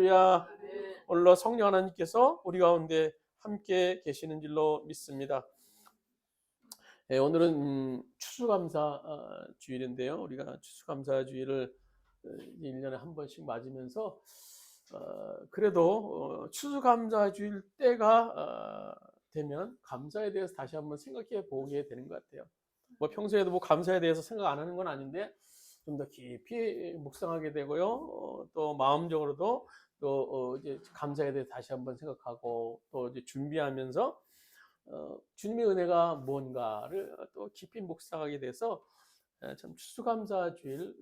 할렐루야. 오늘로 성령 하나님께서 우리 가운데 함께 계시는 줄로 믿습니다. 오늘은 추수감사 주일인데요. 우리가 추수감사 주일을 1년에 한 번씩 맞으면서 그래도 추수감사 주일 때가 되면 감사에 대해서 다시 한번 생각해 보게 되는 것 같아요. 뭐 평소에도 뭐 감사에 대해서 생각 안 하는 건 아닌데 좀 더 깊이 묵상하게 되고요. 또 마음적으로도 또 이제 감사에 대해 다시 한번 생각하고 또 이제 준비하면서 주님의 은혜가 뭔가를 또 깊이 묵상하게 돼서 참 추수감사주일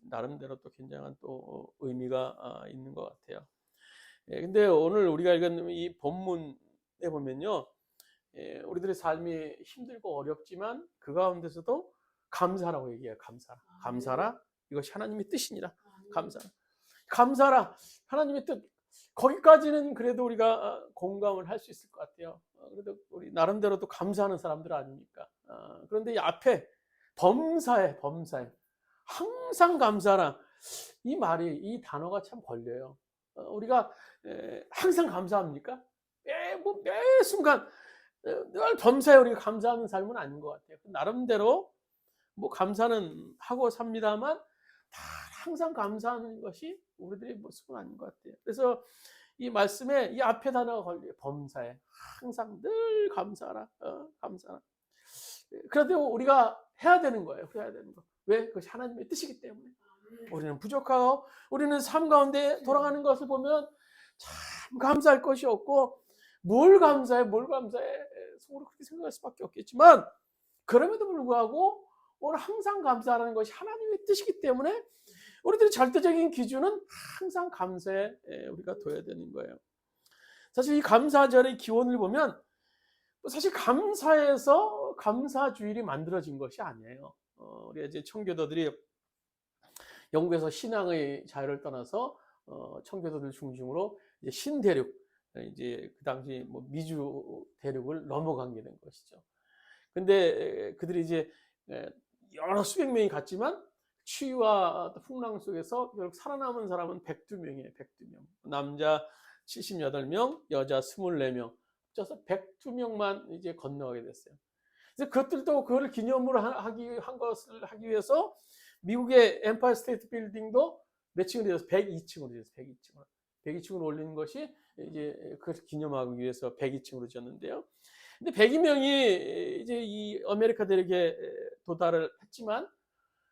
나름대로 또 굉장한 또 의미가 있는 것 같아요. 근데 오늘 우리가 읽은 이 본문에 보면요, 우리들의 삶이 힘들고 어렵지만 그 가운데서도 감사라고 얘기해요. 감사라. 이것이 하나님의 뜻이니라. 감사라. 하나님의 뜻. 거기까지는 그래도 우리가 공감을 할 수 있을 것 같아요. 그래도 우리 나름대로 또 감사하는 사람들 아닙니까? 그런데 이 앞에 범사에 항상 감사라. 이 말이, 이 단어가 참 걸려요. 우리가 항상 감사합니까? 매 순간 늘 범사에 우리가 감사하는 삶은 아닌 것 같아요. 나름대로 뭐 감사는 하고 삽니다만 다 항상 감사하는 것이 우리들의 모습은 아닌 것 같아요. 그래서 이 말씀에 이 앞에 단어가 걸려요. 범사에 항상 늘 감사하라. 감사하라. 그래도 우리가 해야 되는 거예요. 해야 되는 거. 왜? 그것이 하나님의 뜻이기 때문에. 우리는 부족하고 우리는 삶 가운데 돌아가는 것을 보면 참 감사할 것이 없고 뭘 감사해 속으로 그렇게 생각할 수밖에 없겠지만 그럼에도 불구하고 오늘 항상 감사하라는 것이 하나님의 뜻이기 때문에 우리들의 절대적인 기준은 항상 감사에 우리가 둬야 되는 거예요. 사실 이 감사절의 기원을 보면 사실 감사해서 감사주일이 만들어진 것이 아니에요. 우리 이제 청교도들이 영국에서 신앙의 자유를 떠나서 청교도들 중심으로 이제 신대륙, 이제 그 당시 뭐 미주 대륙을 넘어가게 된 것이죠. 근데 그들이 이제 여러 수백 명이 갔지만 추위와 풍랑 속에서 결국 살아남은 사람은 102명이에요. 102명. 남자 78명, 여자 24명. 합쳐서 102명만 이제 건너가게 됐어요. 그래서 그것들도 그걸 기념으로 한 것을 하기 위해서 미국의 엠파이어 스테이트 빌딩도 몇 층으로 되어서 102층으로 되어서 102층으로 올리는 것이 이제 그걸 기념하기 위해서 102층으로 지었는데요. 근데 102명이 이제 이 아메리카 대륙에 도달을 했지만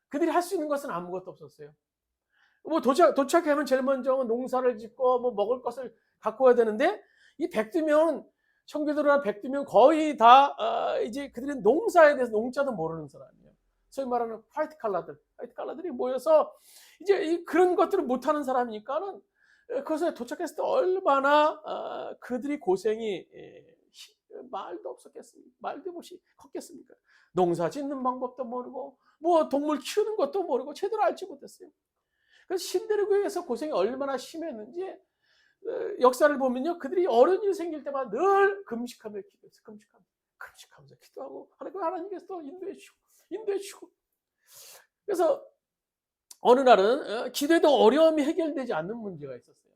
그들이 할 수 있는 것은 아무것도 없었어요. 뭐 도착하면 제일 먼저 농사를 짓고 뭐 먹을 것을 갖고 와야 되는데 이 102명은 청교도나 102명 거의 다 이제 그들은 농사에 대해서 농자도 모르는 사람이에요. 소위 말하는 화이트 칼라들이 모여서 이제 그런 것들을 못하는 사람이니까는 그것에 도착했을 때 얼마나 그들이 고생이 말도 없었겠습니까? 말도 없이 컸겠습니까? 농사 짓는 방법도 모르고 뭐 동물 키우는 것도 모르고 제대로 알지 못했어요. 그래서 신대륙에서 고생이 얼마나 심했는지 역사를 보면요, 그들이 어려운 일 생길 때마다 늘 금식하며 기도했어요. 금식하면서 기도하고 하나님께서 또 인도해 주시고. 그래서 어느 날은 기도해도 어려움이 해결되지 않는 문제가 있었어요.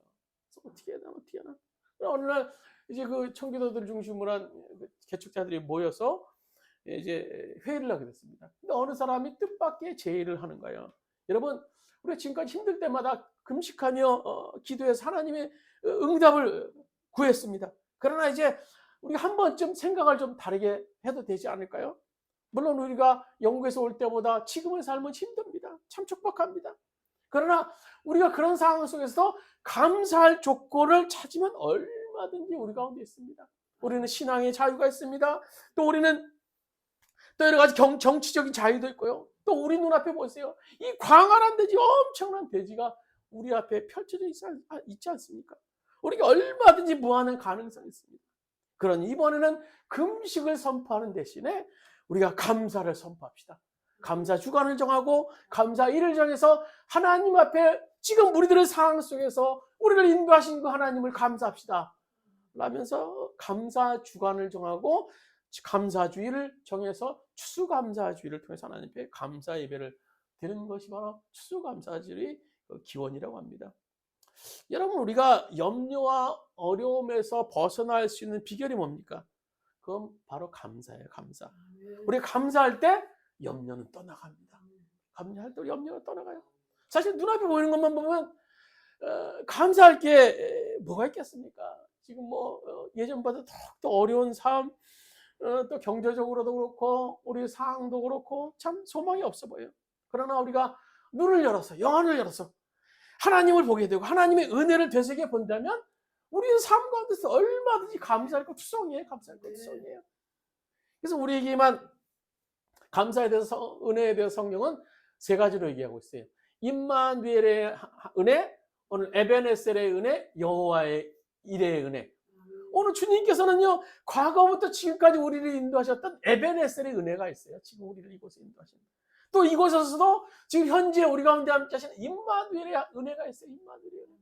그래서 어떻게 하나. 어느 날 이제 그 청교도들 중심으로 한 개척자들이 모여서 이제 회의를 하게 됐습니다. 근데 어느 사람이 뜻밖의 제의를 하는 거예요. 여러분, 우리가 지금까지 힘들 때마다 금식하며 기도해서 하나님의 응답을 구했습니다. 그러나 이제 우리가 한 번쯤 생각을 좀 다르게 해도 되지 않을까요? 물론 우리가 영국에서 올 때보다 지금의 삶은 힘듭니다. 참 촉박합니다. 그러나 우리가 그런 상황 속에서 감사할 조건을 찾으면 얼마든지 우리 가운데 있습니다. 우리는 신앙의 자유가 있습니다. 또 우리는 또 여러 가지 정치적인 자유도 있고요. 또 우리 눈앞에 보세요. 이 광활한 대지, 엄청난 대지가 우리 앞에 펼쳐져 있지 않습니까? 우리가 얼마든지 무한한 가능성이 있습니다. 그러니 이번에는 금식을 선포하는 대신에 우리가 감사를 선포합시다. 감사 주간을 정하고 감사일을 정해서 하나님 앞에 지금 우리들의 상황 속에서 우리를 인도하신 그 하나님을 감사합시다. 라면서 감사 주간을 정하고 감사주일을 정해서 추수감사주일을 통해서 하나님 앞에 감사 예배를 드리는 것이 바로 추수감사주일의 기원이라고 합니다. 여러분, 우리가 염려와 어려움에서 벗어날 수 있는 비결이 뭡니까? 그건 바로 감사예요. 감사. 우리가 감사할 때 염려는 떠나갑니다. 감사할 때 염려가 떠나가요. 사실 눈앞에 보이는 것만 보면 감사할 게 뭐가 있겠습니까? 지금 뭐 예전보다 더 어려운 삶, 또 경제적으로도 그렇고 우리 상황도 그렇고 참 소망이 없어 보여요. 그러나 우리가 눈을 열어서, 영안을 열어서 하나님을 보게 되고 하나님의 은혜를 되새겨 본다면 우리의 삶 가운데서 얼마든지 감사할 것 투성이에요. 감사할 것 투성이에요. 그래서 우리에게만 감사에 대해서, 은혜에 대해서 성경은 세 가지로 얘기하고 있어요. 임마누엘의 은혜, 오늘 에베네셀의 은혜, 여호와의 일의 은혜. 오늘 주님께서는요, 과거부터 지금까지 우리를 인도하셨던 에베네셀의 은혜가 있어요. 지금 우리를 이곳에 인도하시는. 또 이곳에서도 지금 현재 우리 가운데 함께 하시는 임마누엘의 은혜가 있어요. 임마누엘의 은혜.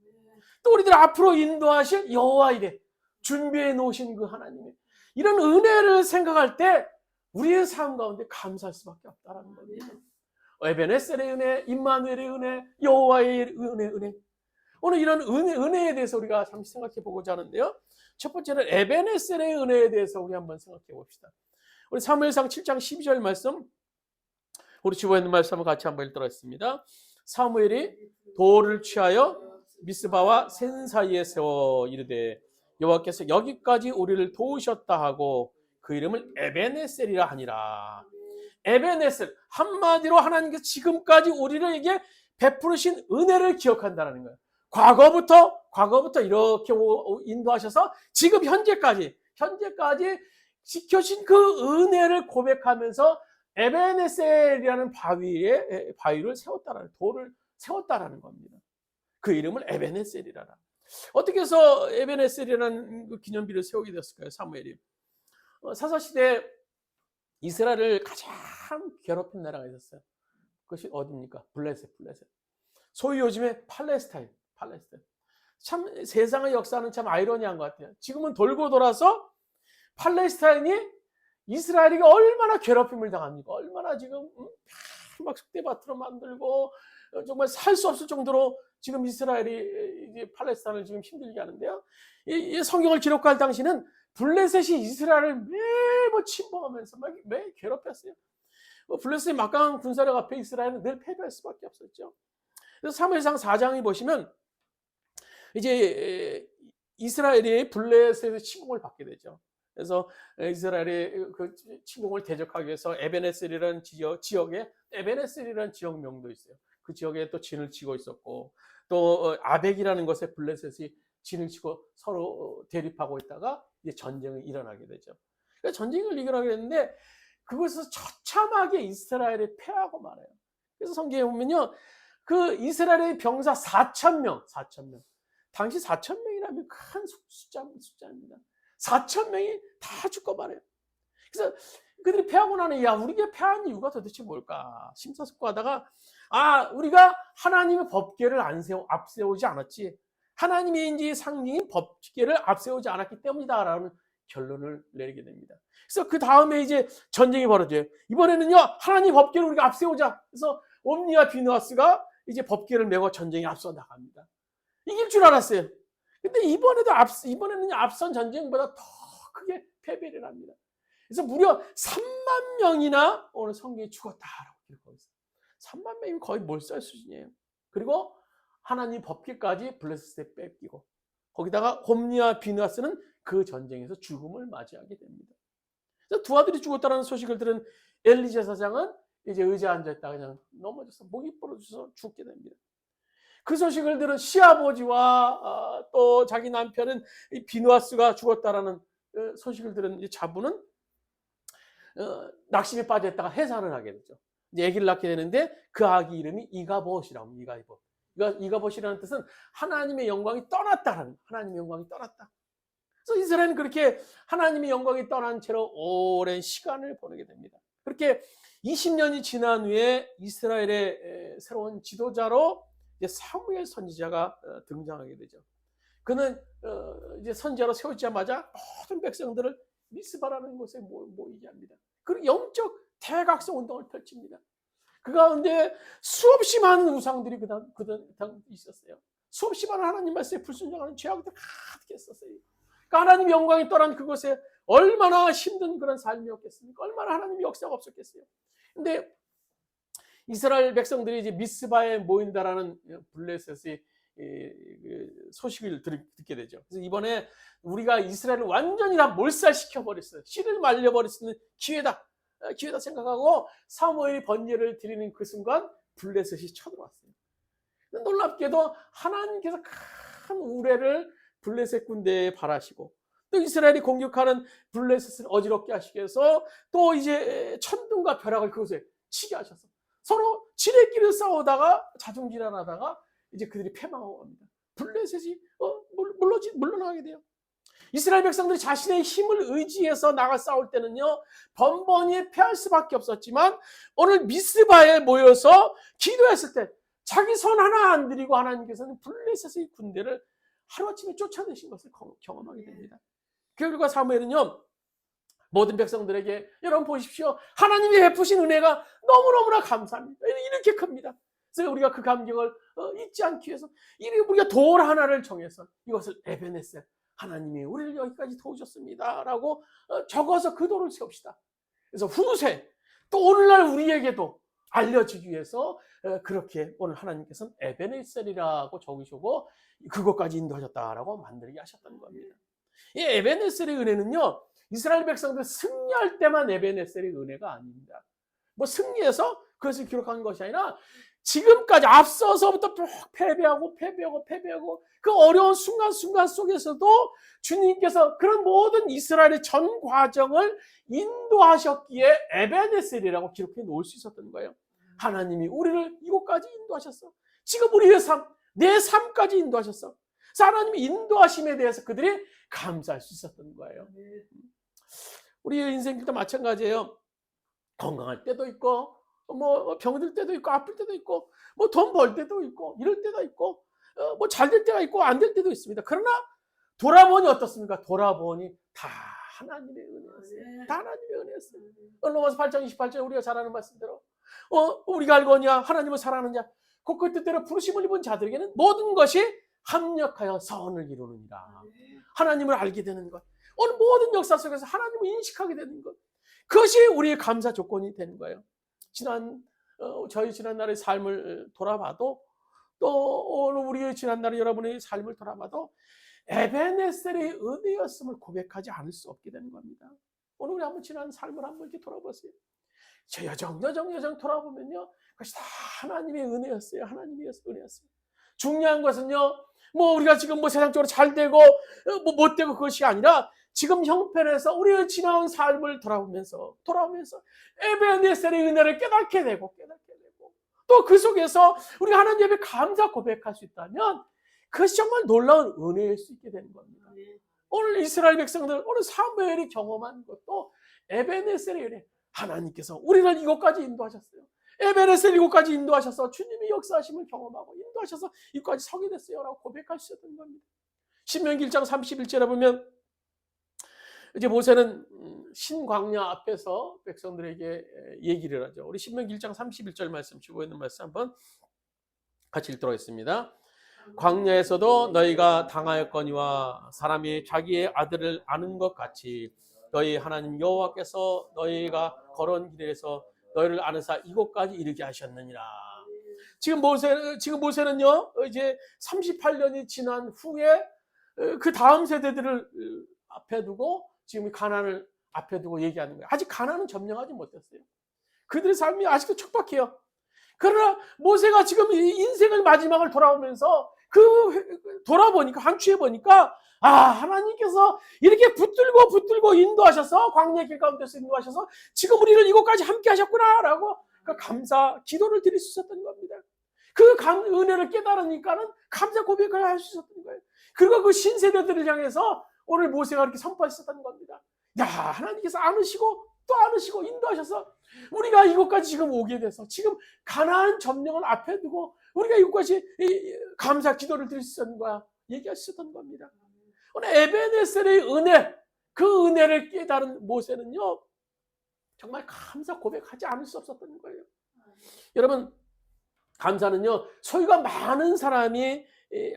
또 우리들 앞으로 인도하실 여호와 이래 준비해 놓으신 그 하나님의 이런 은혜를 생각할 때 우리의 삶 가운데 감사할 수밖에 없다라는 겁니다. 에베네셀의 은혜, 임마누엘의 은혜, 여호와의 은혜. 오늘 이런 은혜에 대해서 우리가 잠시 생각해 보고자 하는데요. 첫 번째는 에베네셀의 은혜에 대해서 우리 한번 생각해 봅시다. 우리 사무엘상 7장 12절 말씀, 우리 주보에 있는 말씀을 같이 한번 읽도록 하겠습니다. 사무엘이 돌을 취하여 미스바와 센 사이에 세워 이르되 여호와께서 여기까지 우리를 도우셨다 하고 그 이름을 에베네셀이라 하니라. 에베네셀, 한마디로 하나님께서 지금까지 우리에게 베푸르신 은혜를 기억한다는 거예요. 과거부터 이렇게 인도하셔서 지금 현재까지 지켜진 그 은혜를 고백하면서 에베네셀이라는 바위를 세웠다라는, 돌을 세웠다라는 겁니다. 그 이름을 에베네셀이라라. 어떻게 해서 에베네셀이라는 그 기념비를 세우게 됐을까요? 사무엘이. 사사시대 이스라엘을 가장 괴롭힌 나라가 있었어요. 그것이 어디입니까? 블레셋. 소위 요즘에 팔레스타인. 참 세상의 역사는 참 아이러니한 것 같아요. 지금은 돌고 돌아서 팔레스타인이 이스라엘에게 얼마나 괴롭힘을 당합니까? 얼마나 지금 막 쑥대밭으로 만들고 정말 살 수 없을 정도로 지금 이스라엘이 이제 팔레스타인을 지금 힘들게 하는데요. 이 성경을 기록할 당시는 블레셋이 이스라엘을 매일 침범하면서 매일 괴롭혔어요. 블레셋의 막강한 군사력 앞에 이스라엘은 늘 패배할 수밖에 없었죠. 그래서 사무엘상 4장에 보시면 이제 이스라엘이 블레셋의 침공을 받게 되죠. 그래서 이스라엘의 그 침공을 대적하기 위해서 에베네셀이라는 지역에 에베네셀이라는 지역명도 있어요. 그 지역에 또 진을 치고 있었고, 또 아벡이라는 곳에 블레셋이 진을 치고 서로 대립하고 있다가 이제 전쟁이 일어나게 되죠. 그러니까 전쟁을 일어나게 됐는데 그곳에서 처참하게 이스라엘이 패하고 말아요. 그래서 성경에 보면요, 그 이스라엘의 병사 4,000명. 당시 4,000명이라면 큰 숫자입니다. 4,000명이 다 죽고 말아요. 그래서 그들이 패하고 나니, 야, 우리가 패한 이유가 도대체 뭘까? 심사숙고하다가, 우리가 하나님의 법궤를 앞세우지 않았지. 하나님의 인지 상징인 법궤를 앞세우지 않았기 때문이다라는 결론을 내리게 됩니다. 그래서 그 다음에 이제 전쟁이 벌어져요. 이번에는요, 하나님 법궤를 우리가 앞세우자. 그래서 옴니와 비느하스가 이제 법궤를 메고 전쟁에 앞서 나갑니다. 이길 줄 알았어요. 근데 이번에는 앞선 전쟁보다 더 크게 패배를 합니다. 그래서 무려 3만 명이나 오늘 성경이 죽었다라고 기록하고 있어요. 3만 명이면 거의 몰살 수준이에요. 그리고 하나님 법궤까지 블레셋에 뺏기고, 거기다가 홈니와 비느하스는 그 전쟁에서 죽음을 맞이하게 됩니다. 그래서 두 아들이 죽었다는 소식을 들은 엘리 제사장은 이제 의자에 앉아있다가 그냥 넘어져서 목이 부러져서 죽게 됩니다. 그 소식을 들은 시아버지와 또 자기 남편은 비느하스가 죽었다라는 소식을 들은 자부는 낙심에 빠졌다가 해산을 하게 되죠. 이제 아기를 낳게 되는데 그 아기 이름이 이가봇이라고. 이가봇이라는 뜻은 하나님의 영광이 떠났다라는, 하나님의 영광이 떠났다. 그래서 이스라엘은 그렇게 하나님의 영광이 떠난 채로 오랜 시간을 보내게 됩니다. 그렇게 20년이 지난 후에 이스라엘의 새로운 지도자로 이제 사무엘 선지자가 등장하게 되죠. 그는 이제 선지자로 세워지자마자 모든 백성들을 미스바라는 곳에 모이게 합니다. 그리고 영적 대각성 운동을 펼칩니다. 그 가운데 수없이 많은 우상들이 그다음 있었어요. 수없이 많은 하나님 말씀에 불순종하는 죄악들 가득했었어요. 그러니까 하나님 영광이 떠난 그곳에 얼마나 힘든 그런 삶이었겠습니까? 얼마나 하나님의 역사가 없었겠어요. 근데 이스라엘 백성들이 이제 미스바에 모인다라는 블레셋의 소식을 듣게 되죠. 그래서 이번에 우리가 이스라엘을 완전히 다 몰살시켜 버렸어요. 씨를 말려버릴 수 있는 기회다 생각하고 사무엘이 번제를 드리는 그 순간 블레셋이 쳐들어왔어요. 놀랍게도 하나님께서 큰 우레를 블레셋 군대에 발하시고 또 이스라엘이 공격하는 블레셋을 어지럽게 하시기 위해서 또 이제 천둥과 벼락을 그곳에 치게 하셔서 서로 지네끼리 싸우다가 자중질환하다가 이제 그들이 패망하고 갑니다. 블레셋이 물러나게 돼요. 이스라엘 백성들이 자신의 힘을 의지해서 나가 싸울 때는요 번번이 패할 수밖에 없었지만 오늘 미스바에 모여서 기도했을 때 자기 손 하나 안 들이고 하나님께서는 블레셋의 군대를 하루아침에 쫓아내신 것을 경험하게 됩니다. 그 결과 사무엘은요 모든 백성들에게 여러분 보십시오. 하나님이 베푸신 은혜가 너무너무나 감사합니다. 이렇게 큽니다. 그래서 우리가 그 감격을 잊지 않기 위해서 우리가 돌 하나를 정해서 이것을 에베네셀 하나님이 우리를 여기까지 도우셨습니다 라고 적어서 그 돌을 세웁시다. 그래서 후세 또 오늘날 우리에게도 알려지기 위해서 그렇게 오늘 하나님께서는 에베네셀이라고 적으시고 그것까지 인도하셨다라고 만들게 하셨다는 겁니다. 이 에베네셀의 은혜는요 이스라엘 백성들 승리할 때만 에베네셀의 은혜가 아닙니다. 뭐 승리해서 그것을 기록한 것이 아니라 지금까지 앞서서부터 패배하고 그 어려운 순간순간 속에서도 주님께서 그런 모든 이스라엘의 전 과정을 인도하셨기에 에베네셀이라고 기록해 놓을 수 있었던 거예요. 하나님이 우리를 이곳까지 인도하셨어. 지금 우리의 삶, 내 삶까지 인도하셨어. 그래서 하나님이 인도하심에 대해서 그들이 감사할 수 있었던 거예요. 우리의 인생도 마찬가지예요. 건강할 때도 있고 뭐 병들 때도 있고 아플 때도 있고 뭐 돈 벌 때도 있고 이럴 때도 있고 뭐 잘 될 때가 있고 안 될 때도 있습니다. 그러나 돌아보니 어떻습니까? 돌아보니 다 하나님의 은혜였어요. 다 하나님의 은혜였어요. 로마서 8장 28절에 우리가 잘 아는 말씀대로 우리가 알거냐 하나님을 사랑하느냐 곧 그 뜻대로 부르심을 입은 자들에게는 모든 것이 합력하여 선을 이루느니라. 하나님을 알게 되는 것, 오늘 모든 역사 속에서 하나님을 인식하게 되는 것, 그것이 우리의 감사 조건이 되는 거예요. 저희 지난날의 삶을 돌아봐도 또 오늘 우리의 지난날의 여러분의 삶을 돌아봐도 에베네셀의 은혜였음을 고백하지 않을 수 없게 되는 겁니다. 오늘 우리 한번 지난 삶을 한번 이렇게 돌아보세요. 저 여정 돌아보면요 그것이 다 하나님의 은혜였어요. 하나님의 은혜였어요. 중요한 것은요 뭐 우리가 지금 뭐 세상적으로 잘 되고 뭐 못 되고 그것이 아니라 지금 형편에서 우리의 지나온 삶을 돌아오면서 에베네셀의 은혜를 깨닫게 되고 또 그 속에서 우리가 하나님 앞에 감사 고백할 수 있다면 그것이 정말 놀라운 은혜일 수 있게 되는 겁니다. 오늘 이스라엘 백성들, 오늘 사무엘이 경험한 것도 에베네셀의 은혜, 하나님께서 우리를 이곳까지 인도하셨어요. 에베네셀 이곳까지 인도하셔서 주님의 역사하심을 경험하고 인도하셔서 이곳까지 서게 됐어요 라고 고백할 수 있었던 겁니다. 신명기 1장 31절에 보면 이제 모세는 신광야 앞에서 백성들에게 얘기를 하죠. 우리 신명기 1장 31절 말씀 주고 있는 말씀 한번 같이 읽도록 하겠습니다. 광야에서도 너희가 당하였거니와 사람이 자기의 아들을 아는 것 같이 너희 하나님 여호와께서 너희가 걸어온 길에서 너희를 아는사 이곳까지 이르게 하셨느니라. 지금 모세는요 이제 38년이 지난 후에 그 다음 세대들을 앞에 두고 지금 가나안을 앞에 두고 얘기하는 거예요. 아직 가나안은 점령하지 못했어요. 그들의 삶이 아직도 척박해요. 그러나 모세가 지금 인생의 마지막을 돌아오면서 돌아보니까 한추해 보니까 하나님께서 이렇게 붙들고 인도하셔서 광야 길 가운데서 인도하셔서 지금 우리를 이곳까지 함께 하셨구나라고 그 감사 기도를 드릴 수 있었던 겁니다. 그 은혜를 깨달으니까는 감사 고백을 할 수 있었던 거예요. 그리고 그 신세대들을 향해서 오늘 모세가 이렇게 선포했었던 겁니다. 야, 하나님께서 안으시고 또 안으시고 인도하셔서 우리가 이곳까지 지금 오게 돼서 지금 가나안 점령을 앞에 두고 우리가 이곳까지 감사 기도를 드릴 수 있었던 거야. 얘기할 수 있었던 겁니다. 오늘 에베네셀의 은혜, 그 은혜를 깨달은 모세는요 정말 감사 고백하지 않을 수 없었던 거예요. 여러분 감사는요 소유가 많은 사람이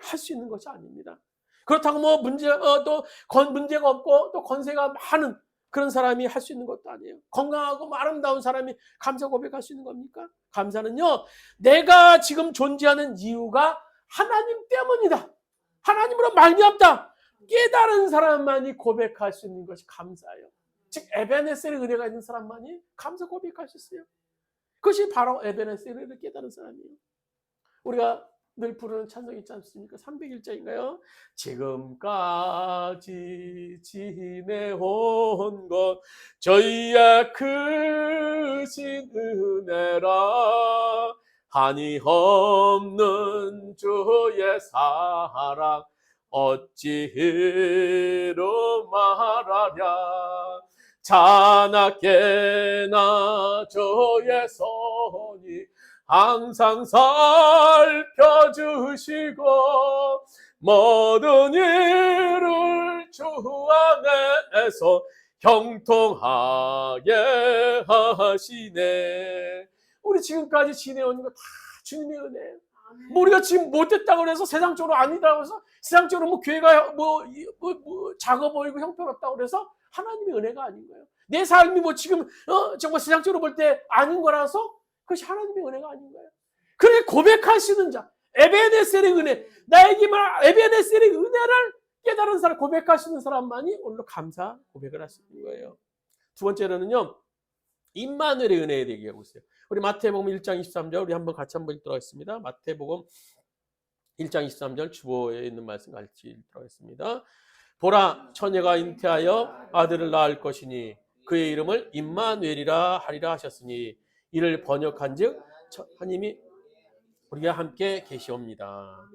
할 수 있는 것이 아닙니다. 그렇다고 뭐 문제가 없고 또 권세가 많은 그런 사람이 할 수 있는 것도 아니에요. 건강하고 아름다운 사람이 감사 고백할 수 있는 겁니까? 감사는요, 내가 지금 존재하는 이유가 하나님 때문이다, 하나님으로 말미암다 깨달은 사람만이 고백할 수 있는 것이 감사예요. 즉 에베네셀의 은혜가 있는 사람만이 감사 고백할 수 있어요. 그것이 바로 에베네셀의 은혜를 깨달은 사람이에요. 우리가 늘 부르는 찬송이 있지 않습니까? 301자인가요? 지금까지 지내온 것 저희의 크신 은혜라, 한이 없는 주의 사랑 어찌로 말하랴. 자나깨나 저의 손이 항상 살펴주시고 모든 일을 주 안에서 형통하게 하시네. 우리 지금까지 지내온 거 다 주님의 은혜예요. 뭐 우리가 지금 못됐다고 해서 세상적으로 아니다고 해서 세상적으로 뭐 교회가 뭐 작아 보이고 형편없다고 해서 하나님의 은혜가 아닌 거예요. 내 삶이 뭐 지금 정말 세상적으로 볼 때 아닌 거라서 그것이 하나님의 은혜가 아닌 거예요. 그래 고백할 수 있는 자, 에베네셀의 은혜, 나에게만 에베네셀의 은혜를 깨달은 사람, 고백할 수 있는 사람만이 오늘도 감사 고백을 할 수 있는 거예요. 두 번째로는요, 임마누엘의 은혜에 대해 얘기하고 있어요. 우리 마태복음 1장 23절 우리 한번 같이 한번 읽도록 하겠습니다. 마태복음 1장 23절 주보에 있는 말씀 같이 읽도록 하겠습니다. 보라, 처녀가 잉태하여 아들을 낳을 것이니 그의 이름을 임마누엘이라 하리라 하셨으니 이를 번역한즉 하나님이 우리가 함께 계시옵니다.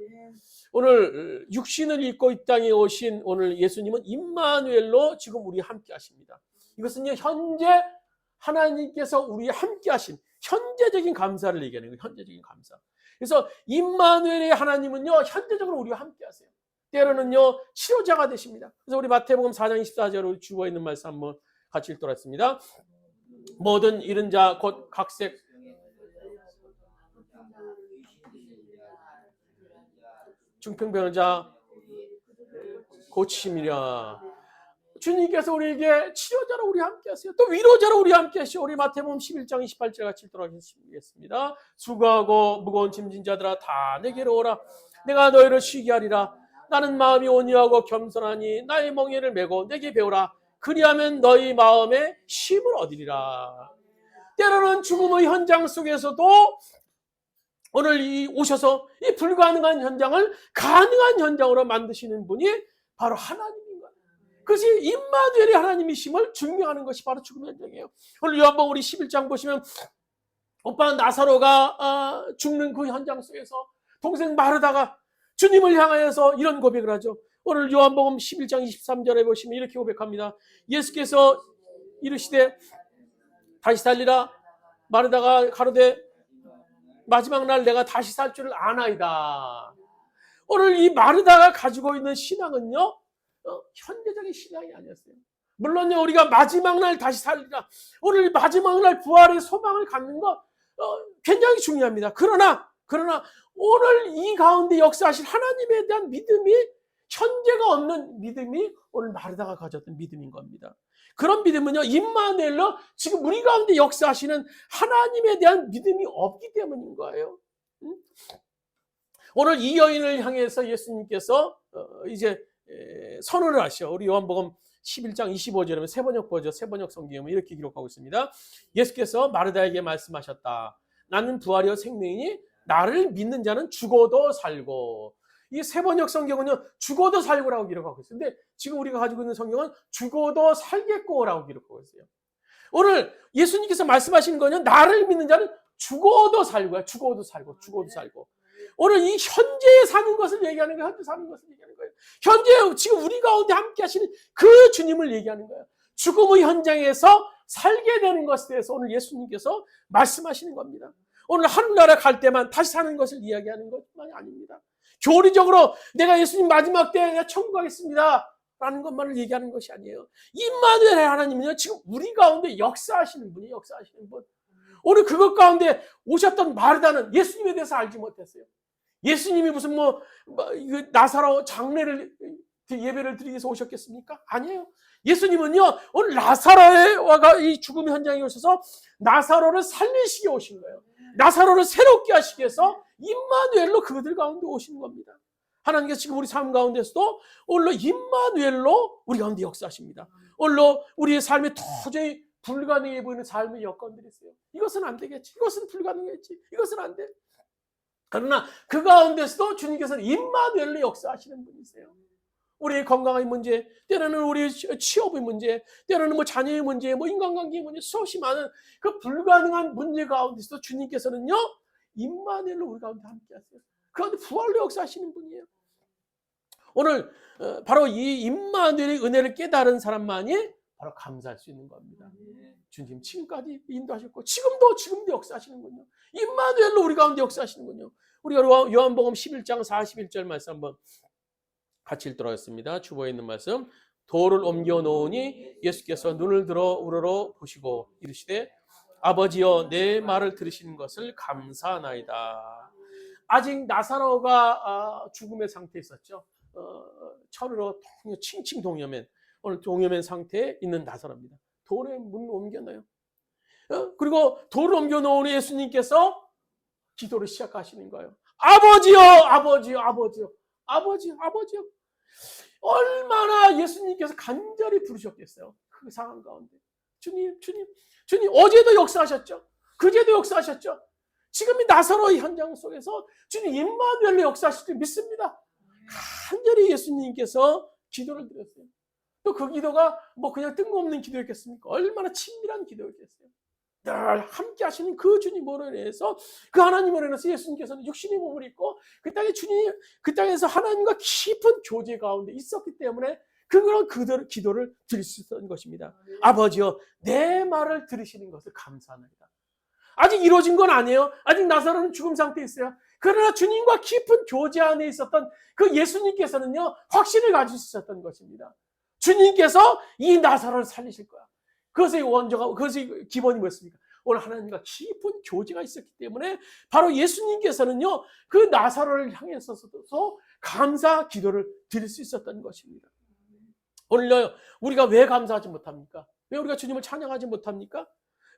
오늘 육신을 입고 이 땅에 오신 오늘 예수님은 임마누엘로 지금 우리 함께 하십니다. 이것은요, 현재 하나님께서 우리 함께 하신 현재적인 감사를 얘기하는 거예요. 현재적인 감사. 그래서 임마누엘의 하나님은요, 현재적으로 우리와 함께 하세요. 때로는요, 치료자가 되십니다. 그래서 우리 마태복음 4장 24절로 주어 있는 말씀 한번 같이 읽도록 하겠습니다. 모든 잃은 자 곧 각색 중풍병자 고침이라. 주님께서 우리에게 치료자로 우리 함께 하세요. 또 위로자로 우리 함께 하시오. 우리 마태복음 11장 28절 같이 읽도록 하겠습니다. 수고하고 무거운 짐진 자들아 다 내게로 오라. 내가 너희를 쉬게 하리라. 나는 마음이 온유하고 겸손하니 나의 멍에를 메고 내게 배우라. 그리하면 너희 마음에 쉼을 얻으리라. 때로는 죽음의 현장 속에서도 오늘 오셔서 이 불가능한 현장을 가능한 현장으로 만드시는 분이 바로 하나님인 거예요. 그것이 임마누엘의 하나님이심을 증명하는 것이 바로 죽음 현장이에요. 오늘 요한복음 우리 11장 보시면 오빠 나사로가 죽는 그 현장 속에서 동생 마르다가 주님을 향하여서 이런 고백을 하죠. 오늘 요한복음 11장 23절에 보시면 이렇게 고백합니다. 예수께서 이르시되 다시 살리라. 마르다가 가로되 마지막 날 내가 다시 살 줄을 아나이다. 오늘 이 마르다가 가지고 있는 신앙은요, 현대적인 신앙이 아니었어요. 물론요, 우리가 마지막 날 다시 살리라, 오늘 마지막 날 부활의 소망을 갖는 것 굉장히 중요합니다. 그러나 오늘 이 가운데 역사하실 하나님에 대한 믿음이 현재가 없는 믿음이 오늘 마르다가 가졌던 믿음인 겁니다. 그런 믿음은요, 임마누엘로 지금 우리 가운데 역사하시는 하나님에 대한 믿음이 없기 때문인 거예요. 오늘 이 여인을 향해서 예수님께서 이제 선언을 하셔. 우리 요한복음 11장 25절에 세번역 보죠. 세번역 성경에 이렇게 기록하고 있습니다. 예수께서 마르다에게 말씀하셨다. 나는 부활이요 생명이니 나를 믿는 자는 죽어도 살고. 이 세번역 성경은요, 죽어도 살고라고 기록하고 있어요. 근데 지금 우리가 가지고 있는 성경은 죽어도 살겠고라고 기록하고 있어요. 오늘 예수님께서 말씀하신 거는 나를 믿는 자는 죽어도 살고야. 죽어도 살고. 오늘 이 현재에 사는 것을 얘기하는 거예요. 현재 사는 것을 얘기하는 거예요. 현재 지금 우리 가운데 함께 하시는 그 주님을 얘기하는 거예요. 죽음의 현장에서 살게 되는 것에 대해서 오늘 예수님께서 말씀하시는 겁니다. 오늘 하늘나라 갈 때만 다시 사는 것을 이야기하는 것만이 아닙니다. 교리적으로 내가 예수님 마지막 때에 내가 천국 가겠습니다 라는 것만을 얘기하는 것이 아니에요. 임마누엘의 하나님은요, 지금 우리 가운데 역사하시는 분이 역사하시는 분. 오늘 그것 가운데 오셨던 마르다는 예수님에 대해서 알지 못했어요. 예수님이 무슨 이거 나사로 장례를 예배를 드리기 위해서 오셨겠습니까? 아니에요. 예수님은요, 오늘 나사로가 이 죽음 현장에 오셔서 나사로를 살리시게 오신 거예요. 나사로를 새롭게 하시기 위해서 임마누엘로 그들 가운데 오신 겁니다. 하나님께서 지금 우리 삶 가운데서도 오늘로 임마누엘로 우리 가운데 역사하십니다. 오늘로 우리의 삶이 도저히 불가능해 보이는 삶의 여건들이 있어요. 이것은 안 되겠지. 이것은 불가능했지. 이것은 안 돼. 그러나 그 가운데서도 주님께서는 임마누엘로 역사하시는 분이세요. 우리의 건강의 문제, 때로는 우리 취업의 문제, 때로는 자녀의 문제, 인간관계의 문제, 수없이 많은 그 불가능한 문제 가운데서도 주님께서는요, 임마누엘로 우리 가운데 함께 하세요. 그 가운데 부활로 역사하시는 분이에요. 오늘 바로 이 임마누엘의 은혜를 깨달은 사람만이 바로 감사할 수 있는 겁니다. 주님 지금까지 인도하셨고 지금도 역사하시는군요. 임마누엘로 우리 가운데 역사하시는군요. 우리가 요한복음 11장 41절 말씀 한번 같이 읽도록 하겠습니다. 주보에 있는 말씀. 돌을 옮겨 놓으니 예수께서 눈을 들어 우러러 보시고 이르시되 아버지여 내 말을 들으시는 것을 감사하나이다. 아직 나사로가 죽음의 상태에 있었죠. 철으로 칭칭 동여맨, 오늘 동여맨 상태에 있는 나사로입니다. 돌에 문을 옮겨놔요. 그리고 돌을 옮겨 놓으니 예수님께서 기도를 시작하시는 거예요. 아버지요, 아버지요, 아버지요, 아버지요, 아버지요. 얼마나 예수님께서 간절히 부르셨겠어요. 그 상황 가운데. 주님, 어제도 역사하셨죠. 그제도 역사하셨죠. 지금 이 나사로의 현장 속에서 주님 임마누엘로 역사하실 줄 믿습니다. 간절히 예수님께서 기도를 드렸어요. 또 그 기도가 그냥 뜬금없는 기도였겠습니까? 얼마나 친밀한 기도였겠어요. 늘 함께 하시는 그 주님으로 인해서, 그 하나님으로 인해서 예수님께서는 육신의 몸을 입고 그 땅에서 하나님과 깊은 교제 가운데 있었기 때문에 그런 기도를 드릴 수 있었던 것입니다. 아버지여 내 말을 들으시는 것을 감사합니다. 아직 이루어진 건 아니에요. 아직 나사로는 죽음 상태에 있어요. 그러나 주님과 깊은 교제 안에 있었던 그 예수님께서는요, 확신을 가질 수 있었던 것입니다. 주님께서 이 나사로를 살리실 거야. 그것의 기본이 뭐였습니까? 오늘 하나님과 깊은 교제가 있었기 때문에 바로 예수님께서는요, 그 나사로를 향해서도 감사 기도를 드릴 수 있었던 것입니다. 오늘요, 우리가 왜 감사하지 못합니까? 왜 우리가 주님을 찬양하지 못합니까?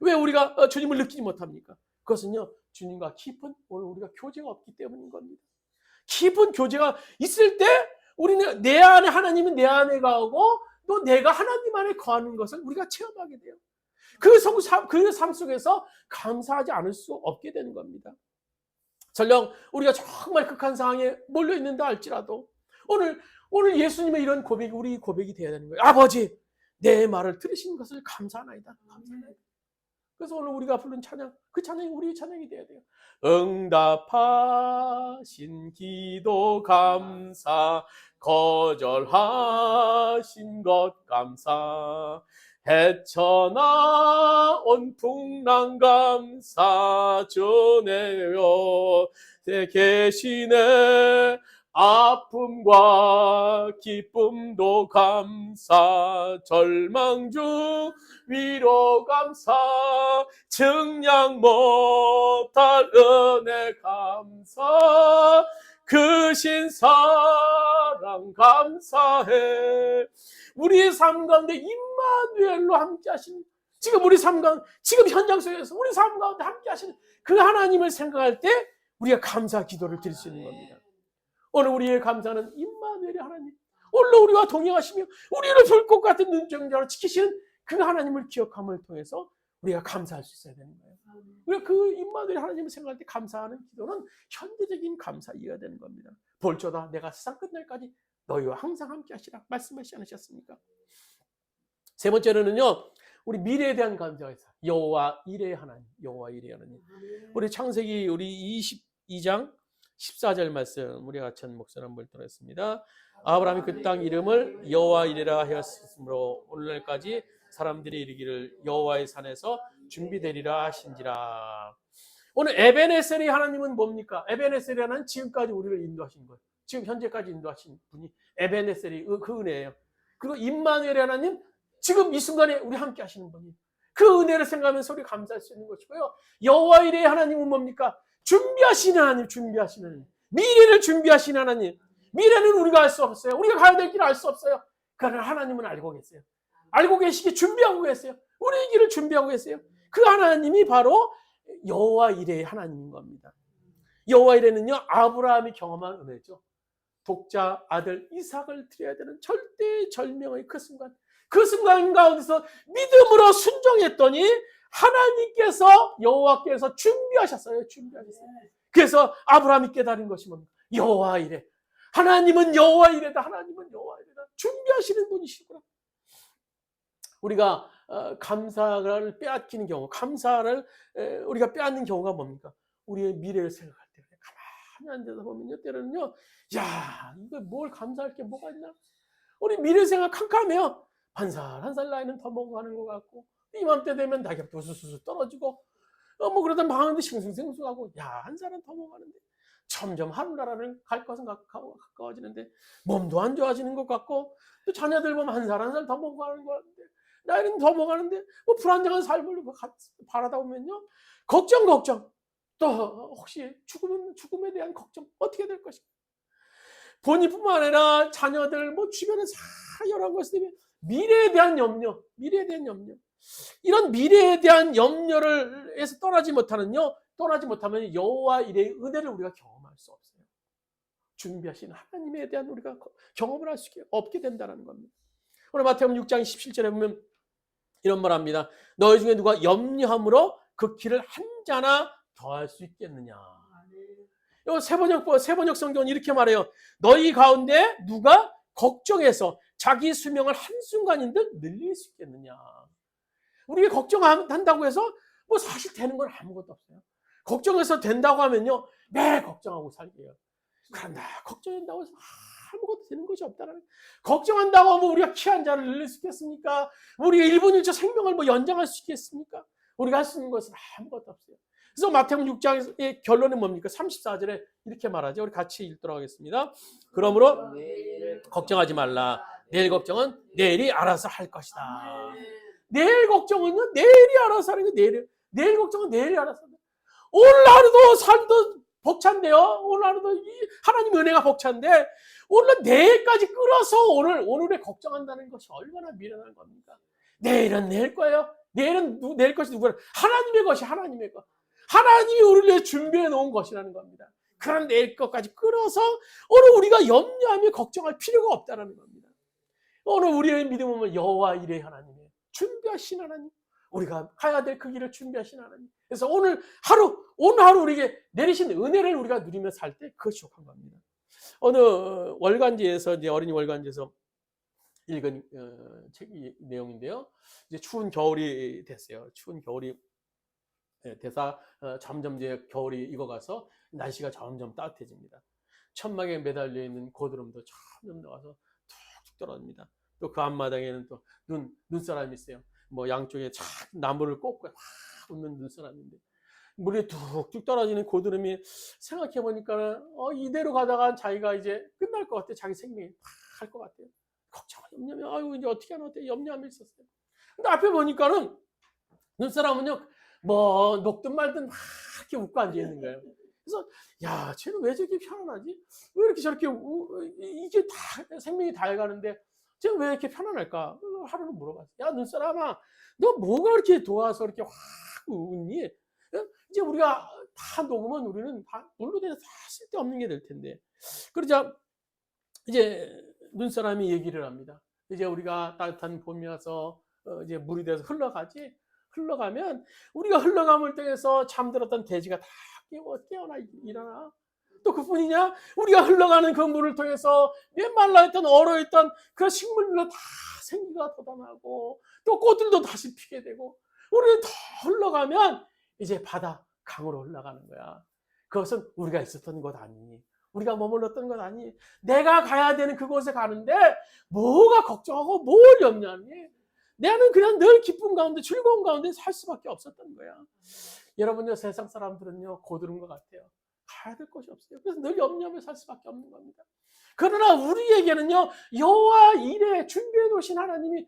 왜 우리가 주님을 느끼지 못합니까? 그것은요, 주님과 깊은 오늘 우리가 교제가 없기 때문인 겁니다. 깊은 교제가 있을 때 우리는 내 안에 하나님은 내 안에 가고 또 내가 하나님 안에 거하는 것을 우리가 체험하게 돼요. 그 삶 속에서 감사하지 않을 수 없게 되는 겁니다. 설령 우리가 정말 극한 상황에 몰려 있는다 할지라도 오늘 예수님의 이런 고백이 우리 고백이 되어야 되는 거예요. 아버지, 내 말을 들으신 것을 감사하나이다. 감사하나이다. 그래서 오늘 우리가 부른 찬양, 그 찬양이 우리의 찬양이 되어야 돼요. 응답하신 기도 감사, 거절하신 것 감사, 헤쳐나온 풍랑 감사 전해요 계시네. 아픔과 기쁨도 감사, 절망 중 위로 감사, 증량 못할 은혜 감사, 크신 사랑 감사해. 우리의 삶 가운데 임마누엘로 함께 하시는, 지금 우리 삶 가운데, 지금 현장 속에서 우리 삶 가운데 함께 하시는 그 하나님을 생각할 때 우리가 감사 기도를 드릴 수 있는 겁니다. 오늘 우리의 감사는 임마누엘의 하나님, 오늘 우리와 동행하시며 우리를 불꽃 같은 눈동자로 지키시는 그 하나님을 기억함을 통해서 우리가 감사할 수 있어야 되는 거예요. 우리가 그 임마누엘의 하나님을 생각할 때 감사하는 기도는 현재적인 감사이어야 되는 겁니다. 볼저다 내가 세상 끝날까지 너희와 항상 함께 하시라 말씀하시지 않으셨습니까? 세 번째로는요, 우리 미래에 대한 감사가 있어요. 여호와 이레의 하나님, 여호와 이레의 하나님. 우리 창세기 우리 22장 14절 말씀 우리 같이 한 목소리 한번 들었습니다. 아브라함이 그 땅 이름을 여호와 이레라 하였으므로 오늘날까지 사람들이 이르기를 여호와의 산에서 준비되리라 하신지라. 오늘 에베네셀의 하나님은 뭡니까? 에베네셀의 하나님은 지금까지 우리를 인도하신 거예요. 지금 현재까지 인도하신 분이 에베네셀이 그 은혜예요. 그리고 임마누엘의 하나님, 지금 이 순간에 우리 함께 하시는 분이 그 은혜를 생각하면서 우리 감사할 수 있는 것이고요. 여호와 이레의 하나님은 뭡니까? 준비하시는 하나님, 준비하시는 하나님. 미래를 준비하신 하나님. 미래는 우리가 알 수 없어요. 우리가 가야 될 길을 알 수 없어요. 그러나 하나님은 알고 계세요. 알고 계시기에 준비하고 계세요. 우리의 길을 준비하고 계세요. 그 하나님이 바로 여호와 이레의 하나님인 겁니다. 여호와 이레는요, 아브라함이 경험한 은혜죠. 독자 아들 이삭을 드려야 되는 절대절명의 그 순간 가운데서 믿음으로 순종했더니 하나님께서, 여호와께서 준비하셨어요. 그래서 아브라함이 깨달은 것이 뭡니까? 여호와 이레. 하나님은 여호와 이레다. 하나님은 여호와 이레다. 준비하시는 분이시구나. 우리가 감사를 빼앗기는 경우, 감사를 우리가 빼앗는 경우가 뭡니까? 우리의 미래를 생각할 때 가만히 앉아서 보면요, 때로는요, 야, 이거 뭘 감사할 게 뭐가 있나? 우리 미래 생각 캄캄해요. 한 살 나이는 더 먹어가는 것 같고, 이맘때 되면 낙엽도 우수수 떨어지고, 뭐 그러다 망하는데 싱숭생숭하고, 야, 한 살은 더 먹어가는데 점점 하늘나라를 갈 것은 가까워지는데 몸도 안 좋아지는 것 같고, 또 자녀들 보면 한 살 더 먹어가는 것 같은데 나이는 더 먹어가는데 뭐 불안정한 삶을 바라다 보면요, 걱정. 또 혹시 죽음에 대한 걱정 어떻게 될 것인가? 본인뿐만 아니라 자녀들, 뭐 주변에 여러 것들 때문에 미래에 대한 염려. 이런 미래에 대한 염려를 해서 떠나지 못하면 여호와 이레의 은혜를 우리가 경험할 수 없어요. 준비하신 하나님에 대한 우리가 경험을 할 수 없게 된다는 겁니다. 오늘 마태복음 6장 17절에 보면 이런 말 합니다. 너희 중에 누가 염려함으로 그 길을 한 자나 더할 수 있겠느냐. 이 세번역 성경은 이렇게 말해요. 너희 가운데 누가 걱정해서 자기 수명을 한순간인들 늘릴 수 있겠느냐. 우리가 걱정한다고 해서 뭐 사실 되는 건 아무것도 없어요. 걱정해서 된다고 하면요, 매일 걱정하고 살게요. 그런다, 걱정한다고 해서 아무것도 되는 것이 없다라는. 걱정한다고 하면 우리가 키 한 자를 늘릴 수 있겠습니까? 우리가 1분 1초 생명을 뭐 연장할 수 있겠습니까? 우리가 할 수 있는 것은 아무것도 없어요. 그래서 마태복음 6장의 결론은 뭡니까? 34절에 이렇게 말하죠. 우리 같이 읽도록 하겠습니다. 그러므로 걱정하지 말라. 내일 걱정은 내일이 알아서 할 것이다. 내일 걱정은요, 내일이 알아서 하는 거예요. 내일 걱정은 내일이 알아서 하는 거예요. 오늘 하루도 삶도 벅찬데요. 오늘 하루도 하나님 은혜가 벅찬데 오늘 내일까지 끌어서 오늘에 걱정한다는 것이 얼마나 미련한 겁니까? 내일은 내일 거예요. 내일은 내일 것이 누구예요? 하나님의 것이 하나님의 것. 하나님이 우리를 위해 준비해 놓은 것이라는 겁니다. 그런 내일 것까지 끌어서 오늘 우리가 염려하며 걱정할 필요가 없다는 겁니다. 오늘 우리의 믿음은 여호와 이레 하나님이에요. 준비하신 하나님. 우리가 가야 될 그 길을 준비하신 하나님. 그래서 오늘 하루 우리에게 내리신 은혜를 우리가 누리며 살 때 그것이 족한 겁니다. 어느 월간지에서, 이제 어린이 월간지에서 읽은 책 내용인데요. 이제 추운 겨울이 됐어요. 추운 겨울이 돼서 점점 이제 겨울이 익어가서 날씨가 점점 따뜻해집니다. 천막에 매달려 있는 고드름도 점점 나와서 툭툭 떨어집니다. 또 그 앞마당에는 또 눈사람이 있어요. 뭐 양쪽에 착 나무를 꽂고 확 웃는 눈사람인데 물이 툭툭 떨어지는 고드름이 생각해 보니까 이대로 가다가 자기가 이제 끝날 것 같아. 자기 생명이 팍 할 것 같아요. 걱정, 염려하면 아유 이제 어떻게 하나 어때 염려하며 있었어요. 근데 앞에 보니까는 눈사람은요 뭐 녹든 말든 막 이렇게 웃고 앉아 있는 거예요. 그래서 야 쟤는 왜 저렇게 편안하지? 왜 이렇게 저렇게 이게 다 생명이 다 해가는데 쟤는 왜 이렇게 편안할까? 하루는 물어봤어요. 야 눈사람아, 너 뭐가 이렇게 도와서 이렇게 확 웃니? 이제 우리가 다 녹으면 우리는 다 물로 돼서 다 쓸데없는 게 될 텐데. 그러자 이제 눈사람이 얘기를 합니다. 이제 우리가 따뜻한 봄이 와서 이제 물이 돼서 흘러가면 우리가 흘러감을 통해서 잠들었던 돼지가 다 깨어나 일어나. 또 그뿐이냐? 우리가 흘러가는 그 물을 통해서 메말라있던 얼어있던 그 식물들도 다 생기가 돋아나고 또 꽃들도 다시 피게 되고 우리는 더 흘러가면 이제 바다 강으로 흘러가는 거야. 그것은 우리가 있었던 곳 아니니, 우리가 머물렀던 것 아니, 내가 가야 되는 그곳에 가는데 뭐가 걱정하고 뭘 염려하니? 나는 그냥 늘 기쁨 가운데 즐거운 가운데 살 수밖에 없었던 거야. 여러분요, 세상 사람들은요 고드름과 같아요. 가야 될 곳이 없어요. 그래서 늘 염려하며 살 수밖에 없는 겁니다. 그러나 우리에게는요 여호와 이레 준비해 놓으신 하나님이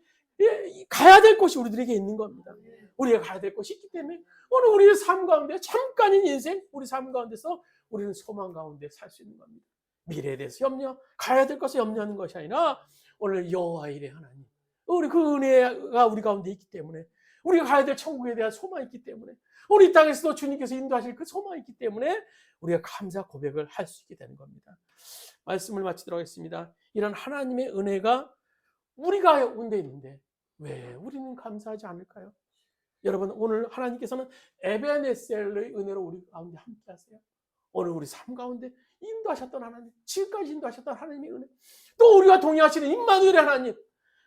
가야 될 곳이 우리들에게 있는 겁니다. 우리가 가야 될 곳이 있기 때문에 오늘 우리의 삶 가운데 잠깐인 인생, 우리 삶 가운데서 우리는 소망 가운데 살 수 있는 겁니다. 미래에 대해서 가야 될 것을 염려하는 것이 아니라 오늘 여호와 이레 하나님, 우리 그 은혜가 우리 가운데 있기 때문에, 우리가 가야 될 천국에 대한 소망이 있기 때문에, 우리 땅에서도 주님께서 인도하실 그 소망이 있기 때문에 우리가 감사 고백을 할 수 있게 되는 겁니다. 말씀을 마치도록 하겠습니다. 이런 하나님의 은혜가 우리가 가운데 있는데 왜 우리는 감사하지 않을까요? 여러분, 오늘 하나님께서는 에베네셀의 은혜로 우리 가운데 함께 하세요. 오늘 우리 삶 가운데 인도하셨던 하나님, 지금까지 인도하셨던 하나님의 은혜, 또 우리가 동의하시는 임마누엘의 하나님,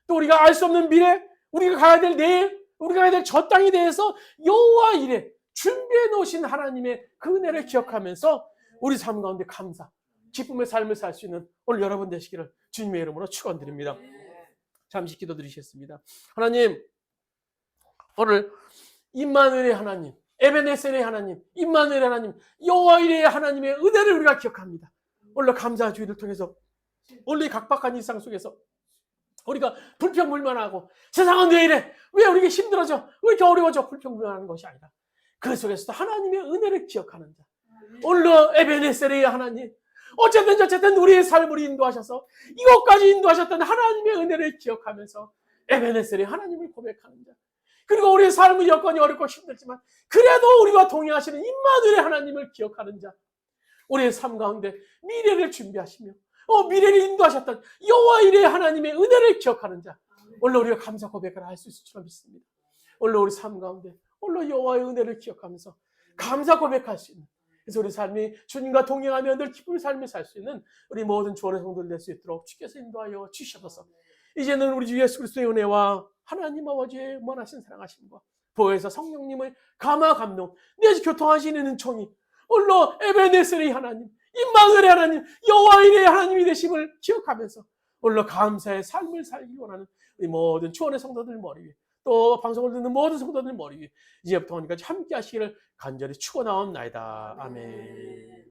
또 우리가 알 수 없는 미래, 우리가 가야 될 내일, 우리가 가야 될 저 땅에 대해서 여호와 이레 준비해 놓으신 하나님의 그 은혜를 기억하면서 우리 삶 가운데 감사, 기쁨의 삶을 살 수 있는 오늘 여러분 되시기를 주님의 이름으로 축원드립니다. 잠시 기도드리겠습니다. 하나님, 오늘 임마누엘의 하나님, 에베네셀의 하나님, 임마누엘의 하나님, 여호와 이레의 하나님의 은혜를 우리가 기억합니다. 오늘 감사 주의를 통해서 오늘 각박한 일상 속에서 우리가 불평불만하고 세상은 왜 이래? 왜 우리가 힘들어져? 왜 이렇게 어려워져? 불평불만하는 것이 아니라 그 속에서도 하나님의 은혜를 기억하는 자. 오늘 에베네셀의 하나님, 어쨌든 우리의 삶을 인도하셔서 이것까지 인도하셨던 하나님의 은혜를 기억하면서 에베네셀의 하나님을 고백하는 자. 그리고 우리의 삶의 여건이 어렵고 힘들지만 그래도 우리와 동행하시는 임마누엘의 하나님을 기억하는 자. 우리의 삶 가운데 미래를 준비하시며 미래를 인도하셨던 여호와 이레의 하나님의 은혜를 기억하는 자. 오늘 우리가 감사 고백을 할 수 있을 줄 믿습니다. 오늘 우리 삶 가운데 오늘 여호와의 은혜를 기억하면서 감사 고백할 수 있는, 그래서 우리 삶이 주님과 동행하며 늘 기쁨의 삶을 살 수 있는 우리 모든 주원의 성도들 될 수 있도록 주께서 인도하여 주시옵소서. 이제는 우리 주 예수 그리스도의 은혜와 하나님 아버지의 무한하신 사랑하심과 보혜사 성령님의 감화 감동, 내 교통하시는 은총이 오늘 에베네셀의 하나님, 임마누엘의 하나님, 여호와 이레의 하나님이 되심을 기억하면서 오늘 감사의 삶을 살기 원하는 우리 모든 주원의 성도들 머리 위에, 또 방송을 듣는 모든 성도들 머리 위에 이제부터 오늘까지 함께 하시기를 간절히 축원하옵나이다. 아멘.